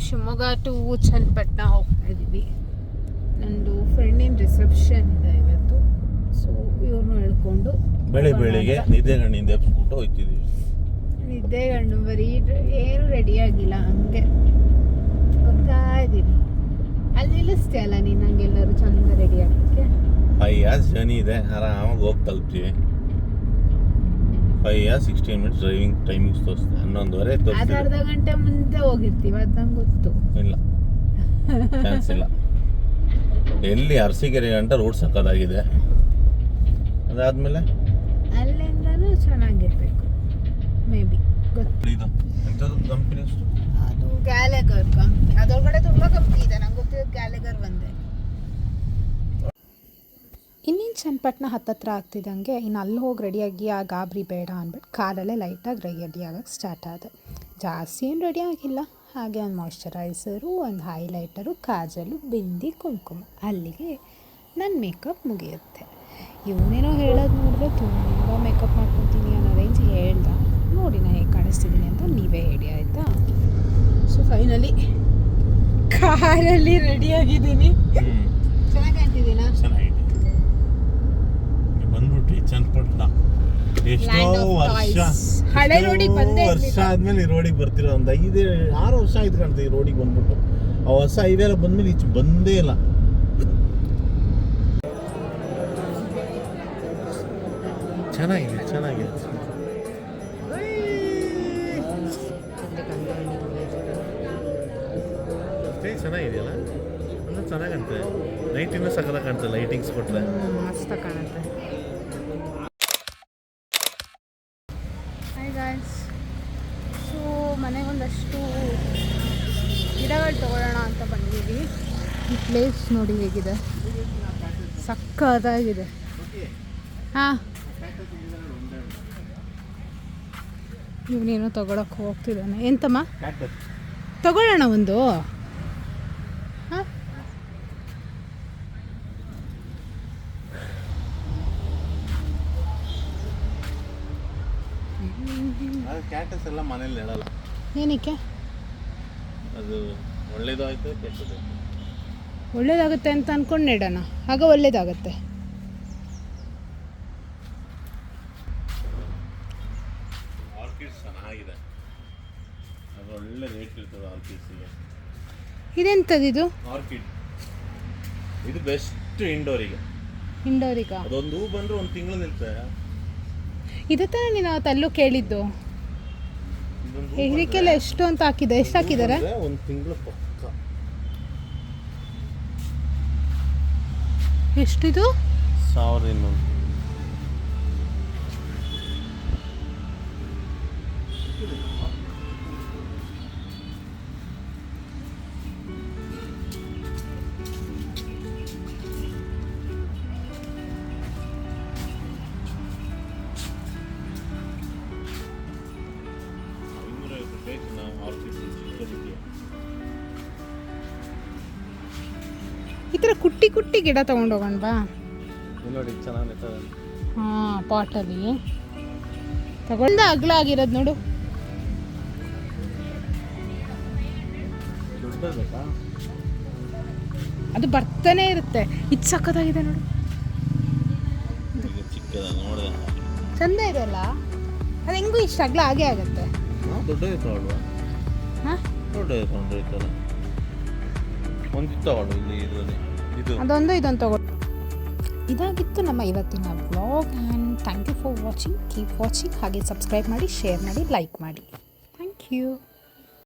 Shivamogga to Channapatna ಹೋಗ್ತಾ ಇದ್ದೀವಿ. ನಂದು ಫ್ರೆಂಡಿನ ರಿಸೆಪ್ಷನ್ ಇದೆ ಇವತ್ತು. ಸೊ ಇವ್ರನ್ನ ಹೇಳ್ಕೊಂಡು ಬೆಳಿಗ್ಗೆ ನಿದ್ದೆಗಣ್ಣಿಂದ ಎಬ್ಬಿಸ್ಬಿಟ್ಟು ಹೋಗ್ತಿದ್ದೀವಿ. ನಿದ್ದೆಗಣ್ಣು ಬರೀ ಏನು ರೆಡಿ ಆಗಿಲ್ಲ, ಹಂಗೆ ಹೋಗ್ತಾ ಇದ್ದೀನಿ. ಅಲ್ಲಿ ನಿಲ್ಲಿಸ್ತೀಯ ಅಲ್ಲ ನೀನು, ಹಂಗೆಲ್ಲರೂ ಚಂದ ರೆಡಿ ಆಗಲಿಕ್ಕೆ. 5 hours ಜರ್ನಿ ಇದೆ, ಆರಾಮಾಗಿ ಹೋಗಿ ತಲುಪ್ತೀವಿ. 5 hours 16 minutes ಡ್ರೈವಿಂಗ್ ಟೈಮಿಂಗ್ಸ್ ತೋರಿಸ್ತೆ. 11:30 ಅದು ಅರ್ಧ ಗಂಟೆ ಮುಂದೆ ಹೋಗಿರ್ತೀವಿ, ಅದು ನಂಗೆ ಗೊತ್ತು. ಇಲ್ಲ ಚಾನ್ಸ್ ಇಲ್ಲ. ಎಲ್ಲಿ ಅರಸೀಕೆರೆ ಗಂಟ ರೋಡ್ ಸಕ್ಕದಾಗಿದೆ. ಅದಾದ್ಮೇಲೆ ಅಲ್ಲಿಂದನೂ ಚೆನ್ನಾಗಿರ್ಬೇಕು ಮೇ ಬಿ, ಗೊತ್ತು. ಇದು ಎಂಥದ್ದು ಕಂಪನಿ? ಅದು ಗ್ಯಾಲೆಗರ್ ಕಂಪ್ನಿ. ಅದರೊಳಗಡೆ ತುಂಬ ಕಂಪ್ನಿ ಇದೆ, ನಂಗೆ ಗೊತ್ತಿರೋದು ಗ್ಯಾಲೆಗರ್ ಒಂದೇ. ಇನ್ನೇನು ಚನ್ನಪಟ್ಟಣ ಹತ್ತತ್ರ ಆಗ್ತಿದ್ದಂಗೆ ಇನ್ನು ಅಲ್ಲಿ ಹೋಗಿ ರೆಡಿಯಾಗಿ ಆ ಗಾಬರಿ ಬೇಡ ಅಂದ್ಬಿಟ್ಟು ಕಾರಲ್ಲೇ ಲೈಟಾಗಿ ರೆಡಿ ಆಗೋಕ್ಕೆ ಸ್ಟಾರ್ಟ್ ಆದೆ. ಜಾಸ್ತಿ ಏನು ರೆಡಿ ಆಗಿಲ್ಲ, ಹಾಗೆ ಒಂದು ಮಾಯ್ಶ್ಚರೈಸರು, ಒಂದು ಹೈಲೈಟರು, ಕಾಜಲು, ಬಿಂದಿ, ಕುಂಕುಮ, ಅಲ್ಲಿಗೆ ನನ್ನ ಮೇಕಪ್ ಮುಗಿಯುತ್ತೆ. ಇವನೇನೋ ಹೇಳೋದು ನೋಡಿದ್ರೆ ತುಂಬ ಮೇಕಪ್ ಮಾಡ್ಕೊತೀನಿ ಅನ್ನೋ ರೇಂಜ್ ಹೇಳ್ದ. ನೋಡಿ ನಾ ಹೇಗೆ ಕಾಣಿಸ್ತಿದ್ದೀನಿ ಅಂತ ನೀವೇ ಹೇಳಿ ಆಯಿತಾ. ಸೊ ಫೈನಲಿ ಕಾರಲ್ಲಿ ರೆಡಿಯಾಗಿದ್ದೀನಿ. ಚೆನ್ನಾಗಿ ಕಾಣ್ತಿದ್ದೀನಾ? ಚೆನ್ನಾಗಿದೆ. ಬಂದ್ಬಿಟ್ರಿ ಚನ್ನಪಟ್ಟಣ. ಎಷ್ಟೋ ವರ್ಷ ಆದ್ಮೇಲೆ ಈ ರೋಡಿಗೆ ಬರ್ತಿರೋ, ಒಂದು 5-6 ವರ್ಷ ಆಯ್ತು ಕಾಣ್ತದೆ ಈ ರೋಡಿಗೆ ಬಂದ್ಬಿಟ್ಟು. ಆ ಹೊಸ ಹೈವೇ ಎಲ್ಲ ಬಂದ್ಮೇಲೆ ಈಚೆ ಬಂದೇ ಇಲ್ಲ. ಚೆನ್ನಾಗಿದೆ ಚೆನ್ನಾಗಿದೆ. ಚೆನ್ನಾಗಿದೆಯಲ್ಲ, ಅಂದ್ರೆ ಚೆನ್ನಾಗಂತೆ. ನೈಟ್ ಇನ್ನೂ ಸಕ್ಕತ್ತಾಗಿ ಕಾಣ್ತದೆ, ಲೈಟಿಂಗ್ಸ್ ಕೊಟ್ಟರೆ ಮಸ್ತ ಕಾಣುತ್ತೆ. ಹಾಯ್ ಗಾಯ್ಸ್, ಸೊ ಮನೆಗೊಂದಷ್ಟು ಗಿಡಗಳು ತೊಗೊಳ್ಳೋಣ ಅಂತ ಬಂದಿದ್ದೀವಿ. ಈ ಪ್ಲೇಸ್ ನೋಡಿ ಹೇಗಿದೆ, ಸಕ್ಕತ್ತಾಗಿದೆ. ಹಾಂ, ಇವನೇನೋ ತೊಗೊಳಕ್ಕೆ ಹೋಗ್ತಿದ್ದಾನೆ. ಎಂತಮ್ಮ ತಗೊಳ್ಳೋಣ ಒಂದು? ಹಾಂ, ಕ್ಯಾಕ್ಟಸ್ ಎಲ್ಲ ಮನೇಲಿ ಇಡಲ್ಲ. ಏನಕ್ಕೆ? ಅದು ಒಳ್ಳೇದು ಆಯ್ತು ಕೆಟ್ಟದ್ದು. ಒಳ್ಳೇದಾಗುತ್ತೆ ಅಂತ ಅಂದ್ಕೊಂಡು ನೆಡೋಣ, ಆಗ ಒಳ್ಳೇದಾಗುತ್ತೆ. ಆರ್ಕಿಡ್ಸ್ ಚೆನ್ನಾಗಿದೆ, ಅದು ಒಳ್ಳೆ ರೇಟ್ ಇರ್ತದೆ ಆರ್ಕಿಡ್ಸಿಗೆ. ಇದೆಂಥದ್ದು? ಆರ್ಕಿಡ್ ಇದು ಬೆಸ್ಟ್ ಇಂಡೋರಿಗೆ. ಇಂಡೋರಿಗಾ? ಅದೊಂದು ಹೂ ಬಂದ್ರೆ ಒಂದು ತಿಂಗಳು ನಿಲ್ತೆ. ಇದೇ ಥರ ನೀನು ಅವತ್ತಲ್ಲೂ ಕೇಳಿದ್ದು. ಇದಕ್ಕೆಲ್ಲ ಎಷ್ಟು ಅಂತ ಹಾಕಿದೆ? ಎಷ್ಟು ಹಾಕಿದ್ದಾರೆ? ಒಂದು ತಿಂಗಳು ಪಕ್ಕ. ಎಷ್ಟಿದು? 1200. ಈ ಥರ ಕುಟ್ಟಿ ಕುಟ್ಟಿ ಗಿಡ ತೊಗೊಂಡೋಗೋಣವಾ? ನೋಡಿ ಚೆನ್ನಾಗಿ. ಹಾಂ, ಪಾಟಲ್ಲಿ ತಗೊಂಡ ಅಗಲ ಆಗಿರೋದು ನೋಡು. ಅದು ಬರ್ತಾನೆ ಇರುತ್ತೆ. ಇದು ಸಕ್ಕತ್ತಾಗಿದೆ ನೋಡು, ಚಂದ ಇದೆ ಅಲ್ಲ. ಅದು ಹೆಂಗೂ ಇಷ್ಟ ಅಗಲ ಆಗೇ ಆಗುತ್ತೆ. ದೊಡ್ಡ ಇರ್ತಾವಲ್ವಾ? ಹಾಂ, ದೊಡ್ಡ ಇರ್ತಲ್ಲ. ಒಂದು ತಗೊಳ್ಳು ಇದರಲ್ಲಿ, ಅದೊಂದು ಇದೊಂದು ತಗೊಳ್ಳು. ಇದಾಗಿತ್ತು ನಮ್ಮ ಇವತ್ತಿನ vlog. And thank you for watching. Keep watching. ಹಾಗೆ ಸಬ್ಸ್ಕ್ರೈಬ್ ಮಾಡಿ, ಶೇರ್ ಮಾಡಿ, ಲೈಕ್ ಮಾಡಿ. Thank you.